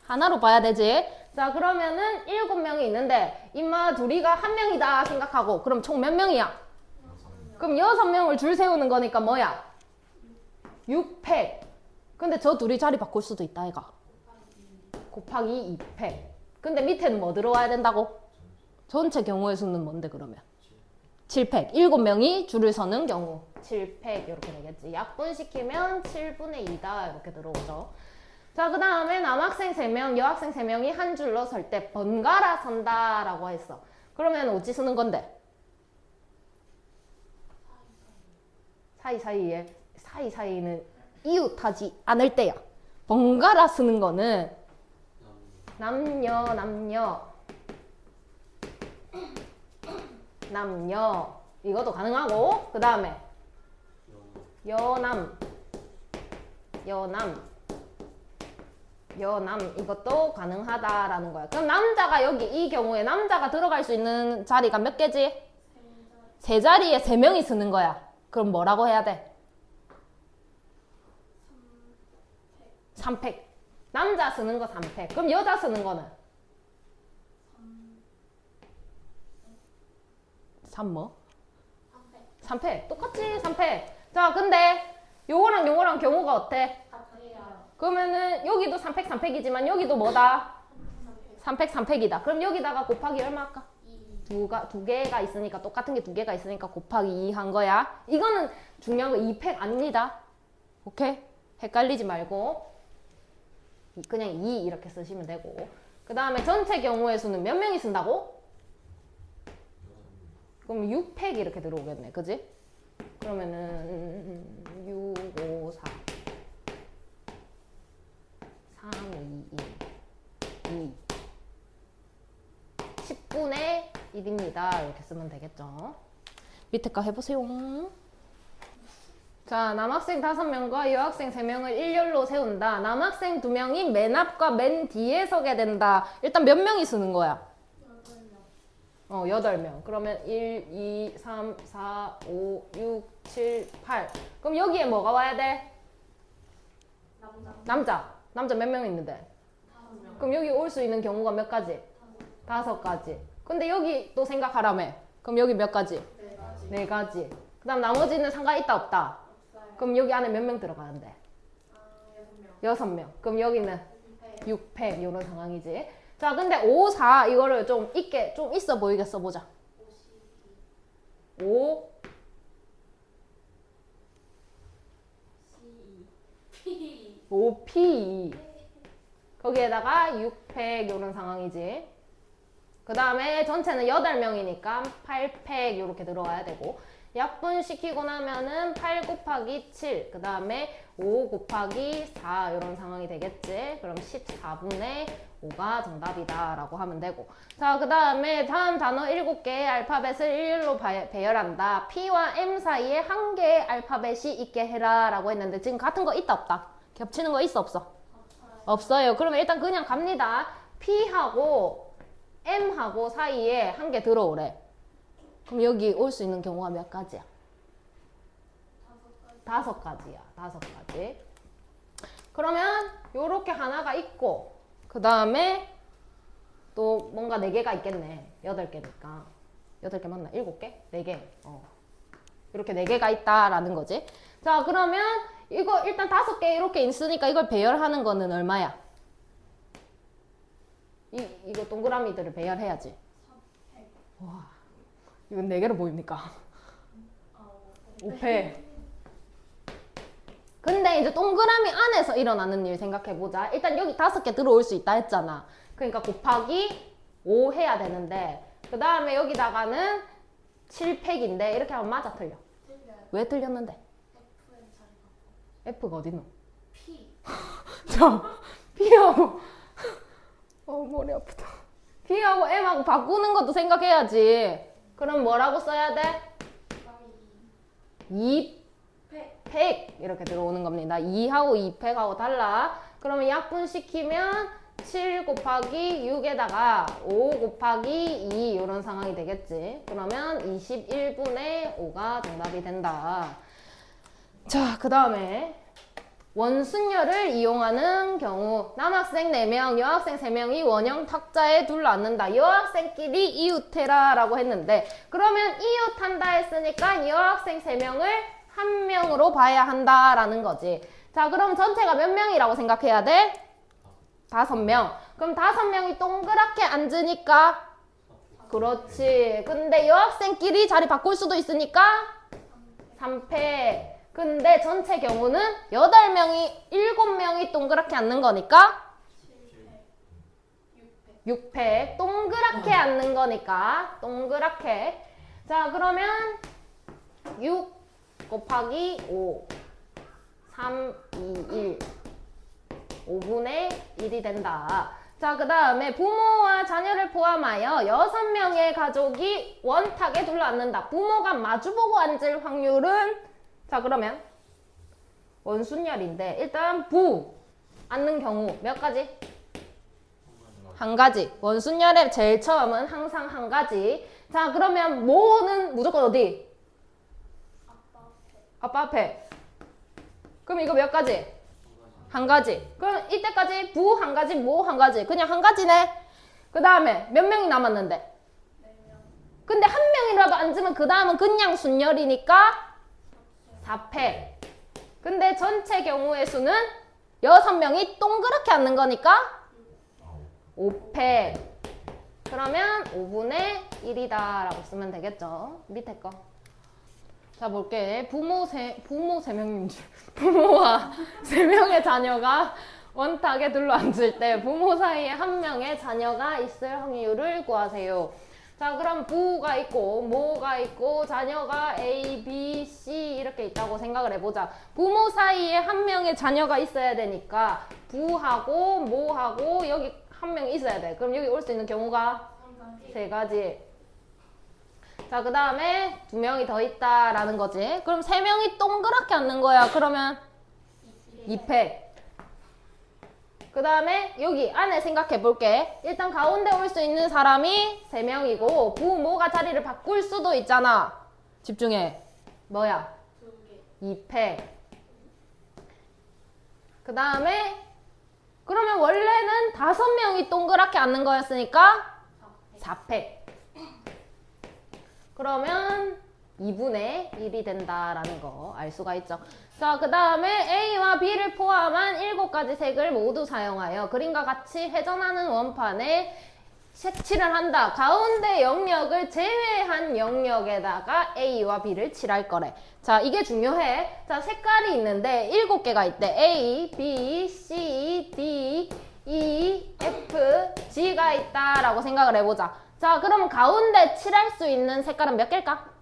하나로 봐야 되지. 자, 그러면은 7명이 있는데 임마 둘이가 1명이다 생각하고 그럼 총 몇 명이야? 그럼 6명을 줄 세우는 거니까 뭐야? 6팩. 근데 저 둘이 자리 바꿀 수도 있다, 얘가. 곱하기 2팩. 근데 밑에는 뭐 들어와야 된다고? 전체 경우의 수는 뭔데 그러면? 7팩. 7명이 줄을 서는 경우 7팩 이렇게 되겠지. 약분시키면 7분의 2다 이렇게 들어오죠. 자, 그 다음에 남학생 3명, 여학생 3명이 한 줄로 설 때 번갈아 선다라고 했어. 그러면 어찌 쓰는 건데? 사이사이는 이웃하지 않을 때야. 번갈아 쓰는 거는 남녀 이것도 가능하고, 그 다음에 여남 이것도 가능하다라는 거야. 그럼 남자가 여기 이 경우에 남자가 들어갈 수 있는 자리가 몇 개지? 세 자리에 3명이 쓰는 거야. 그럼 뭐라고 해야 돼? 3팩. 남자 쓰는 거 3팩. 그럼 여자 쓰는 거는? 3 뭐? 3팩. 똑같지, 3팩. 자, 근데 요거랑 경우가 어때? 그러면은 여기도 3팩이지만 여기도 뭐다? 3팩이다. 그럼 여기다가 곱하기 얼마 할까? 2개가 있으니까, 똑같은 게 2개가 있으니까 곱하기 2 한 거야. 이거는 중요한 거 2팩 아닙니다. 오케이? 헷갈리지 말고 그냥 2 이렇게 쓰시면 되고, 그 다음에 전체 경우의 수는 몇 명이 쓴다고? 그럼 6팩 이렇게 들어오겠네. 그지? 그러면은 6, 5, 4 3, 2, 2 10분의 1입니다. 이렇게 쓰면 되겠죠. 밑에 거 해보세요. 자, 남학생 5명과 여학생 3명을 일렬로 세운다. 남학생 2명이 맨 앞과 맨 뒤에 서게 된다. 일단 몇 명이 쓰는 거야? 8명. 그러면 1, 2, 3, 4, 5, 6, 7, 8. 그럼 여기에 뭐가 와야 돼? 남자 몇 명 있는데? 5명. 그럼 여기 올 수 있는 경우가 몇 가지? 5가지. 근데 여기 또 생각하라며. 그럼 여기 몇 가지? 4가지. 4가지. 그 다음 나머지는 상관 있다 없다? 없어요. 그럼 여기 안에 몇 명 들어가는데? 6명. 6명. 그럼 여기는 6팩. 6팩 이런 상황이지. 자, 근데 5, 4 이거를 좀 있어 보이게 써보자. 5, P. 5P. 거기에다가 6팩 이런 상황이지. 그 다음에 전체는 8명이니까 8팩 이렇게 들어와야 되고, 약분시키고 나면은 8 곱하기 7, 그 다음에 5 곱하기 4 이런 상황이 되겠지. 그럼 14분의 5가 정답이다 라고 하면 되고, 자, 그 다음에 다음 단어 7개의 알파벳을 일렬로 배열한다. P와 M 사이에 한 개의 알파벳이 있게 해라 라고 했는데, 지금 같은 거 있다 없다? 겹치는 거 있어 없어? 없어요. 그러면 일단 그냥 갑니다. P하고 M하고 사이에 한 개 들어오래. 그럼 여기 올 수 있는 경우가 몇 가지야? 5가지야. 5가지. 그러면 요렇게 하나가 있고 그 다음에 또 뭔가 4개가 있겠네. 8개니까 8개 맞나? 7개? 4개. 이렇게 4개가 있다라는 거지. 자, 그러면 이거 일단 5개 이렇게 있으니까 이걸 배열하는 거는 얼마야? 이거 동그라미들을 배열해야지. 와, 이건 4개로 보입니까? 5패. 근데 이제 동그라미 안에서 일어나는 일 생각해보자. 일단 여기 5개 들어올 수 있다 했잖아. 그러니까 곱하기 5 해야 되는데 그 다음에 여기다가는 7팩인데 이렇게 하면 맞아 틀려? 틀려요. 왜 틀렸는데? F의 자리 바꿔. F가 어딨노? P. 자, P하고 머리 아프다. P하고 M하고 바꾸는 것도 생각해야지. 그럼 뭐라고 써야 돼? 그다음에 2팩 이렇게 들어오는 겁니다. 2하고 2팩하고 달라. 그러면 약분시키면 7 곱하기 6에다가 5 곱하기 2 이런 상황이 되겠지. 그러면 21분의 5가 정답이 된다. 자, 그 다음에 원순열을 이용하는 경우 남학생 4명, 여학생 3명이 원형 탁자에 둘러앉는다. 여학생끼리 이웃해라 라고 했는데 그러면 이웃한다 했으니까 여학생 3명을 한 명으로 봐야 한다라는 거지. 자, 그럼 전체가 몇 명이라고 생각해야 돼? 5명. 그럼 5명이 동그랗게 앉으니까 그렇지. 근데 여학생끼리 자리 바꿀 수도 있으니까 3패. 근데 전체 경우는 8명이 7명이 동그랗게 앉는 거니까 7팩. 6패. 동그랗게 앉는 거니까 동그랗게. 자, 그러면 6 곱하기 5 3, 2, 1 5분의 1이 된다. 자, 그 다음에 부모와 자녀를 포함하여 6명의 가족이 원탁에 둘러앉는다. 부모가 마주보고 앉을 확률은 자, 그러면 원순열인데 일단 부 앉는 경우 몇 가지? 한 가지. 원순열의 제일 처음은 항상 한 가지. 자, 그러면 모는 무조건 어디? 아빠 앞에. 그럼 이거 몇 가지? 한 가지. 그럼 이때까지 부 한 가지, 모 한 가지. 그냥 한 가지네. 그 다음에 몇 명이 남았는데? 4명. 근데 한 명이라도 앉으면 그 다음은 그냥 순열이니까 4패. 근데 전체 경우의 수는 6명이 동그랗게 앉는 거니까 5패. 그러면 5분의 1이다 라고 쓰면 되겠죠. 밑에 거. 자, 볼게. 부모 3명인 줄. 부모와 3명의 자녀가 원탁에 둘러앉을 때 부모 사이에 한 명의 자녀가 있을 확률을 구하세요. 자, 그럼 부가 있고 모가 있고 자녀가 A, B, C 이렇게 있다고 생각을 해보자. 부모 사이에 한 명의 자녀가 있어야 되니까 부하고 모하고 여기 한 명이 있어야 돼. 그럼 여기 올 수 있는 경우가 3가지. 자, 그 다음에 2명이 더 있다라는 거지. 그럼 3명이 동그랗게 앉는 거야. 그러면 2패. 그 다음에 여기 안에 생각해 볼게. 일단 가운데 올 수 있는 사람이 3명이고 부모가 자리를 바꿀 수도 있잖아. 집중해. 뭐야? 2패. 그 다음에 그러면 원래는 5명이 동그랗게 앉는 거였으니까 4패. 그러면 2분의 1이 된다라는 거 알 수가 있죠. 자, 그 다음에 A와 B를 포함한 7가지 색을 모두 사용하여 그림과 같이 회전하는 원판에 색칠을 한다. 가운데 영역을 제외한 영역에다가 A와 B를 칠할 거래. 자, 이게 중요해. 자, 색깔이 있는데 7개가 있대. A, B, C, D, E, F, G가 있다라고 생각을 해보자. 자, 그럼 가운데 칠할 수 있는 색깔은 몇 개일까?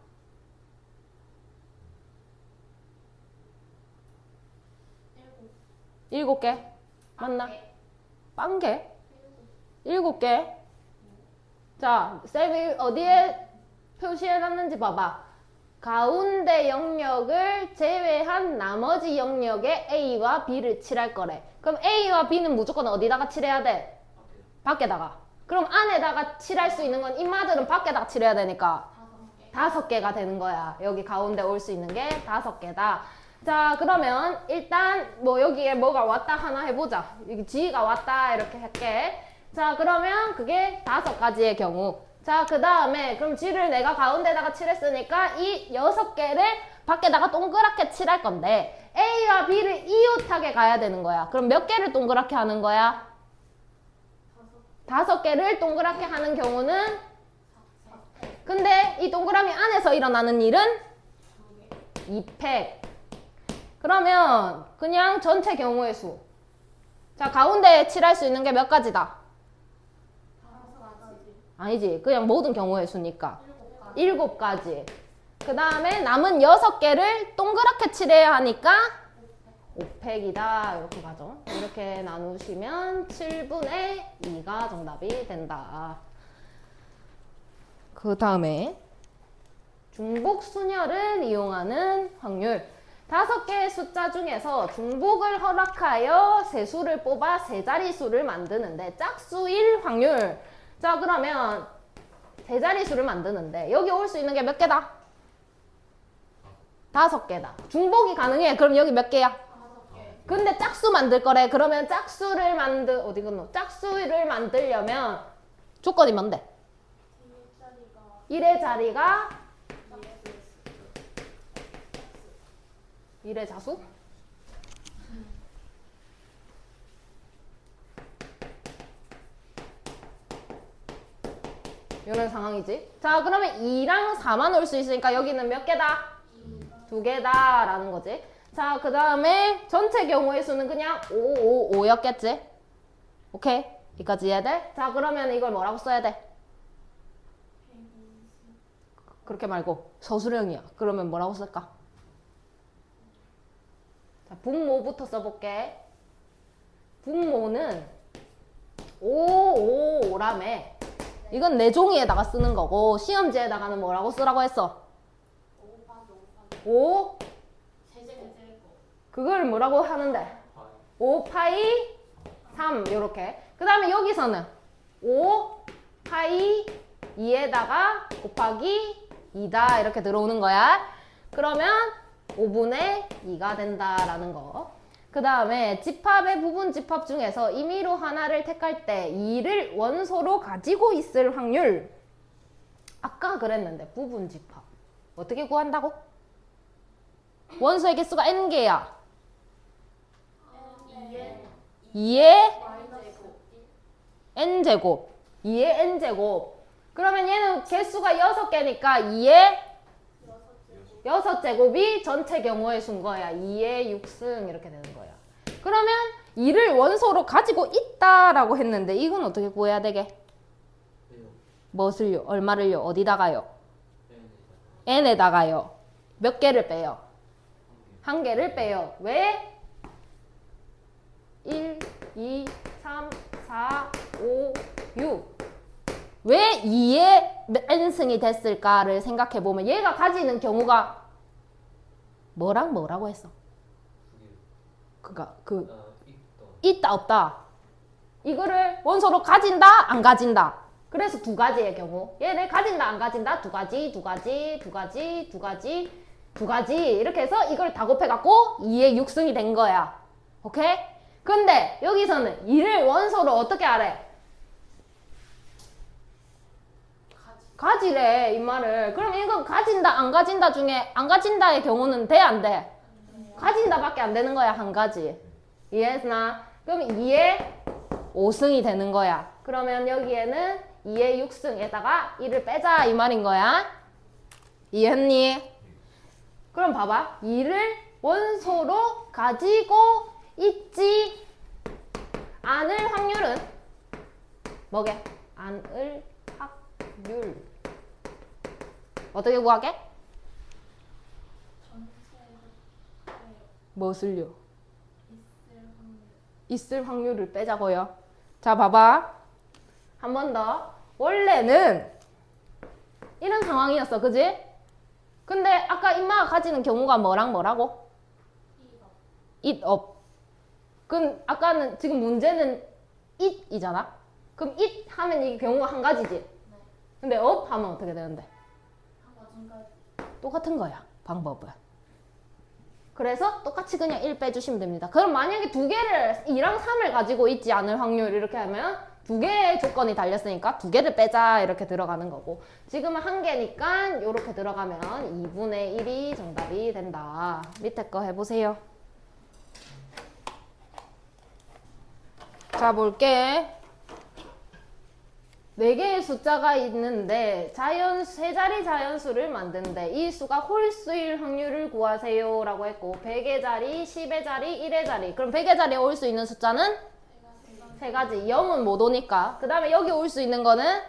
7개? 맞나? 빵개? 7개? 자, 쌤이 어디에 표시해놨는지 봐봐. 가운데 영역을 제외한 나머지 영역에 A와 B를 칠할 거래. 그럼 A와 B는 무조건 어디다가 칠해야 돼? 밖에다가. 그럼 안에다가 칠할 수 있는 건 이마들은 밖에다가 칠해야 되니까 5개가 되는 거야. 여기 가운데 올 수 있는 게 5개다. 자, 그러면 일단 뭐 여기에 뭐가 왔다 하나 해보자. 여기 G가 왔다 이렇게 할게. 자, 그러면 그게 5가지의 경우. 자, 그 다음에 그럼 G를 내가 가운데다가 칠했으니까 이 6개를 밖에다가 동그랗게 칠할 건데 A와 B를 이웃하게 가야 되는 거야. 그럼 몇 개를 동그랗게 하는 거야? 5개를 동그랗게 하는 경우는 근데 이 동그라미 안에서 일어나는 일은 2팩. 그러면 그냥 전체 경우의 수. 자, 가운데에 칠할 수 있는 게 몇 가지다? 5가지. 아니지. 그냥 모든 경우의 수니까. 7가지. 그 다음에 남은 6개를 동그랗게 칠해야 하니까 5팩이다. 이렇게 가죠. 이렇게 나누시면 7분의 2가 정답이 된다. 그 다음에 중복 순열을 이용하는 확률. 5개의 숫자 중에서 중복을 허락하여 세 수를 뽑아 세 자릿수를 만드는데 짝수일 확률. 자, 그러면 세 자릿수를 만드는데 여기 올 수 있는 게 몇 개다? 5개다. 중복이 가능해. 그럼 여기 몇 개야? 5개. 근데 짝수 만들 거래. 그러면 짝수를 어디 갔노? 짝수를 만들려면 조건이 뭔데? 뒤에 자리가 1의 자리가 1의 자수? 이런 상황이지. 자, 그러면 2랑 4만 올 수 있으니까 여기는 몇 개다? 2개다 라는 거지. 자, 그 다음에 전체 경우의 수는 그냥 5, 5, 5였겠지? 오케이? 여기까지 이해야 돼? 자, 그러면 이걸 뭐라고 써야 돼? 그렇게 말고 서술형이야. 그러면 뭐라고 쓸까? 자, 분모부터 써볼게. 분모는 5, 5, 5라며. 이건 내 종이에다가 쓰는 거고 시험지에다가는 뭐라고 쓰라고 했어? 5 세제곱. 그걸 뭐라고 하는데? 5파이 3 요렇게. 그 다음에 여기서는 5 파이 2에다가 곱하기 2다 이렇게 들어오는 거야. 그러면 5분의 2가 된다라는 거. 그 다음에 집합의 부분 집합 중에서 임의로 하나를 택할 때 2를 원소로 가지고 있을 확률. 아까 그랬는데 부분 집합 어떻게 구한다고? 원소의 개수가 n개야. 2의 n제곱 2의 n제곱. 그러면 얘는 개수가 6개니까 2의 6제곱이 전체 경우의 수인 거야. 2의 6승 이렇게 되는 거야. 그러면 2를 원소로 가지고 있다라고 했는데 이건 어떻게 구해야 되게? 무엇을요? 얼마를요? 어디다가요? n에다가요. 몇 개를 빼요? 1개를 빼요. 왜? 1, 2, 3, 4, 5, 6. 왜 2의 n승이 됐을까를 생각해보면 얘가 가지는 경우가 뭐랑 뭐라고 했어? 있다 없다. 이거를 원소로 가진다 안 가진다. 그래서 2가지의 경우. 얘를 가진다 안 가진다 2가지 2가지 2가지 2가지 2가지 이렇게 해서 이걸 다 곱해갖고 2의 6승이 된 거야. 오케이? 근데 여기서는 2를 원소로 어떻게 하래? 가지래 이 말을. 그럼 이건 가진다 안 가진다 중에 안 가진다의 경우는 돼 안 돼? 가진다 밖에 안 되는 거야. 한 가지. 이해했나? 그럼 2의 5승이 되는 거야. 그러면 여기에는 2의 6승에다가 1을 빼자 이 말인 거야. 이해했니? 그럼 봐봐. 2를 원소로 가지고 있지 않을 확률은 뭐게? 않을 확률. 어떻게 구하게? 무엇을요? 있을 확률을 빼자고요. 자, 봐봐. 한 번 더. 원래는 이런 상황이었어. 그지? 근데 아까 인마가 가지는 경우가 뭐랑 뭐라고? it up. 그럼 아까는 지금 문제는 it이잖아. 그럼 it 하면 이 경우가 한 가지지. 근데 up 하면 어떻게 되는데? 똑같은 거야. 방법은. 그래서 똑같이 그냥 1 빼주시면 됩니다. 그럼 만약에 두 개를 2랑 3을 가지고 있지 않을 확률 이렇게 하면 두 개의 조건이 달렸으니까 두 개를 빼자 이렇게 들어가는 거고 지금은 한 개니까 이렇게 들어가면 2분의 1이 정답이 된다. 밑에 거 해보세요. 자 볼게. 4개의 숫자가 있는데 세 자리 자연수를 만드는데 이 수가 홀수일 확률을 구하세요 라고 했고 100의 자리, 10의 자리, 1의 자리 그럼 100의 자리에 올 수 있는 숫자는? 3가지 0은 못 오니까 그 다음에 여기 올 수 있는 거는?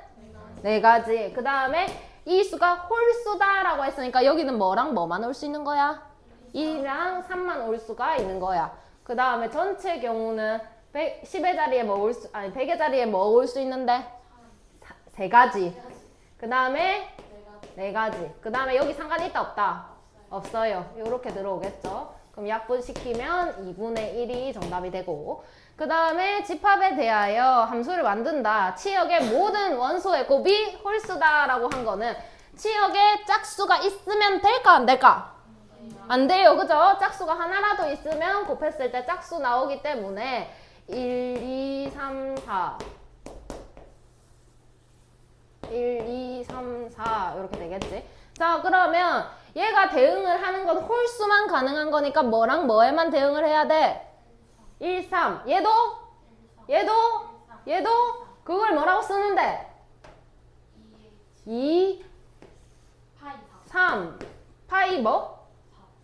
4가지 그 다음에 이 수가 홀수다 라고 했으니까 여기는 뭐랑 뭐만 올 수 있는 거야? 2랑 3만 올 수가 있는 거야 그 다음에 전체 경우는 10의 자리에 100의 자리에 뭐 올 수 있는데? 3가지. 그 다음에 4가지. 그 다음에 여기 상관이 있다 없다? 없어요. 이렇게 들어오겠죠. 그럼 약분시키면 2분의 1이 정답이 되고 그 다음에 집합에 대하여 함수를 만든다. 치역의 모든 원소의 곱이 홀수다 라고 한 거는 치역에 짝수가 있으면 될까 안 될까? 안 돼요. 그죠? 짝수가 하나라도 있으면 곱했을 때 짝수 나오기 때문에 1, 2, 3, 4 1, 2, 3, 4 이렇게 되겠지. 자 그러면 얘가 대응을 하는 건 홀수만 가능한 거니까 뭐랑 뭐에만 대응을 해야 돼? 1, 3 얘도? 그걸 뭐라고 쓰는데? 2, 3 파이 뭐?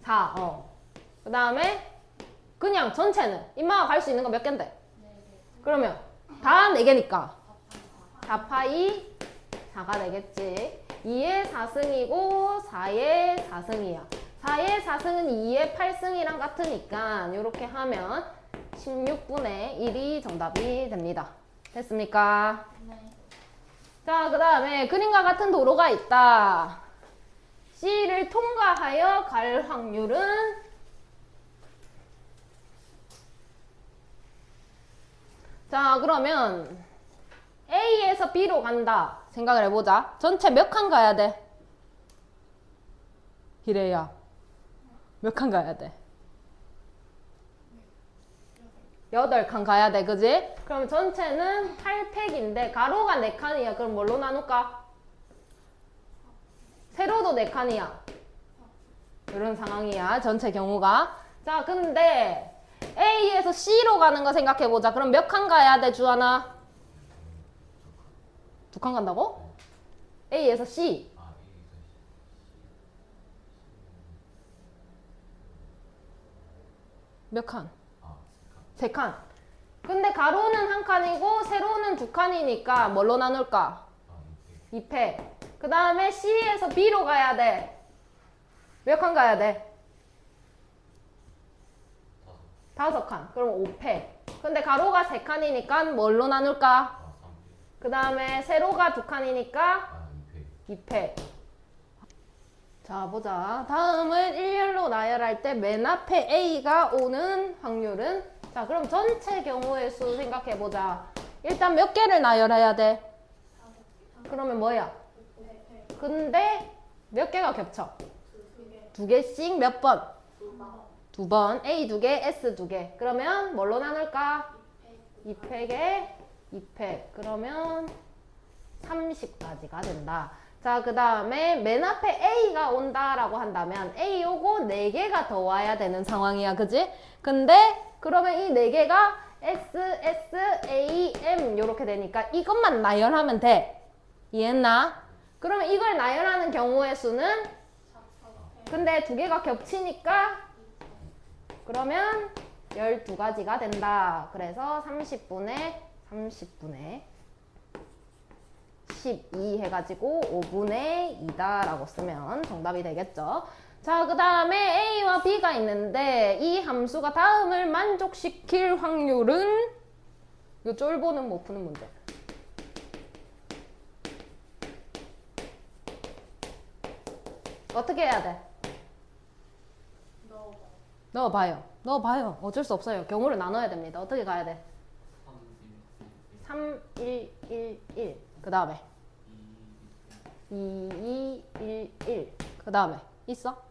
4 그 다음에 그냥 전체는 인마가 갈 수 있는 거 몇 개인데? 그러면 다 4개니까 4파이 4가 되겠지. 2의 4승이고 4의 4승이야. 4의 4승은 2의 8승이랑 같으니까 이렇게 하면 16분의 1이 정답이 됩니다. 됐습니까? 네. 자, 그 다음에 그림과 같은 도로가 있다. C를 통과하여 갈 확률은 자, 그러면 A에서 B로 간다. 생각을 해보자. 전체 몇 칸 가야 돼? 희래야. 몇 칸 가야 돼? 8칸 가야 돼. 그지? 그럼 전체는 8팩인데 가로가 4칸이야. 그럼 뭘로 나눌까? 세로도 4칸이야. 이런 상황이야. 전체 경우가. 자, 근데 A에서 C로 가는 거 생각해보자. 그럼 몇 칸 가야 돼, 주하나? 2칸 간다고? A에서 C. 몇 칸? 3칸. 근데 가로는 1칸이고 세로는 2칸이니까 뭘로 나눌까? 2패. 그 다음에 C에서 B로 가야 돼. 몇 칸 가야 돼? 5칸. 그럼 5패. 근데 가로가 3칸이니까 뭘로 나눌까? 그 다음에 세로가 2칸이니까 2패. 자, 보자. 다음은 일렬로 나열할 때 맨 앞에 A가 오는 확률은? 자, 그럼 전체 경우의 수 생각해보자. 일단 몇 개를 나열해야 돼? 그러면 뭐야? 근데 몇 개가 겹쳐? 2개씩 몇 번? 2번. A 2개, S 2개. 그러면 뭘로 나눌까? 2팩에 2팩. 그러면 30까지가 된다. 자, 그 다음에 맨 앞에 A가 온다라고 한다면 A 오고 4개가 더 와야 되는 상황이야. 그지? 근데 그러면 이 4개가 S, S, A, M 이렇게 되니까 이것만 나열하면 돼. 이해했나? 그러면 이걸 나열하는 경우의 수는? 근데 2개가 겹치니까 그러면 12가지가 된다. 그래서 30분의 12 해가지고 5분의 2다 라고 쓰면 정답이 되겠죠. 자, 그 다음에 A와 B가 있는데 이 함수가 다음을 만족시킬 확률은? 이 쫄보는 못 푸는 문제. 어떻게 해야 돼? 넣어봐요. 어쩔 수 없어요. 경우를 나눠야 됩니다. 어떻게 가야 돼? 3, 1, 1, 1. 그 다음에 2, 2, 1, 1. 그 다음에 있어?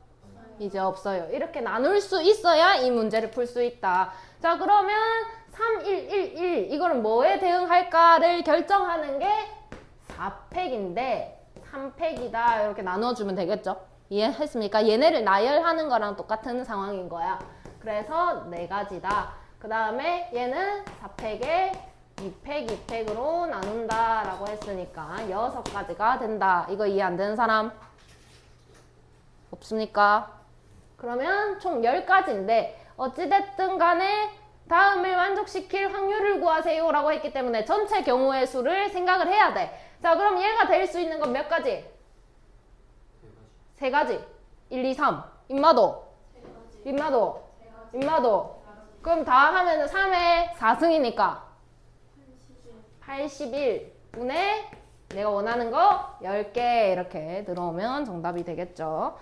이제 없어요. 이렇게 나눌 수 있어야 이 문제를 풀 수 있다. 자, 그러면 3, 1, 1, 1 이거는 뭐에 대응할까를 결정하는 게 4팩인데 3팩이다 이렇게 나눠주면 되겠죠. 이해했습니까? 얘네를 나열하는 거랑 똑같은 상황인 거야. 그래서 4가지다. 그 다음에 얘는 4팩에 2팩, 2팩으로 나눈다 라고 했으니까 6가지가 된다. 이거 이해 안 되는 사람? 없습니까? 그러면 총 10가지인데 어찌됐든 간에 다음을 만족시킬 확률을 구하세요 라고 했기 때문에 전체 경우의 수를 생각을 해야 돼. 자, 그럼 얘가 될 수 있는 건 몇 가지? 3가지. 1, 2, 3. 임마도. 임마도. 임마도. 그럼 다 하면은 3의 4승이니까 81분의 내가 원하는 거 10개 이렇게 들어오면 정답이 되겠죠.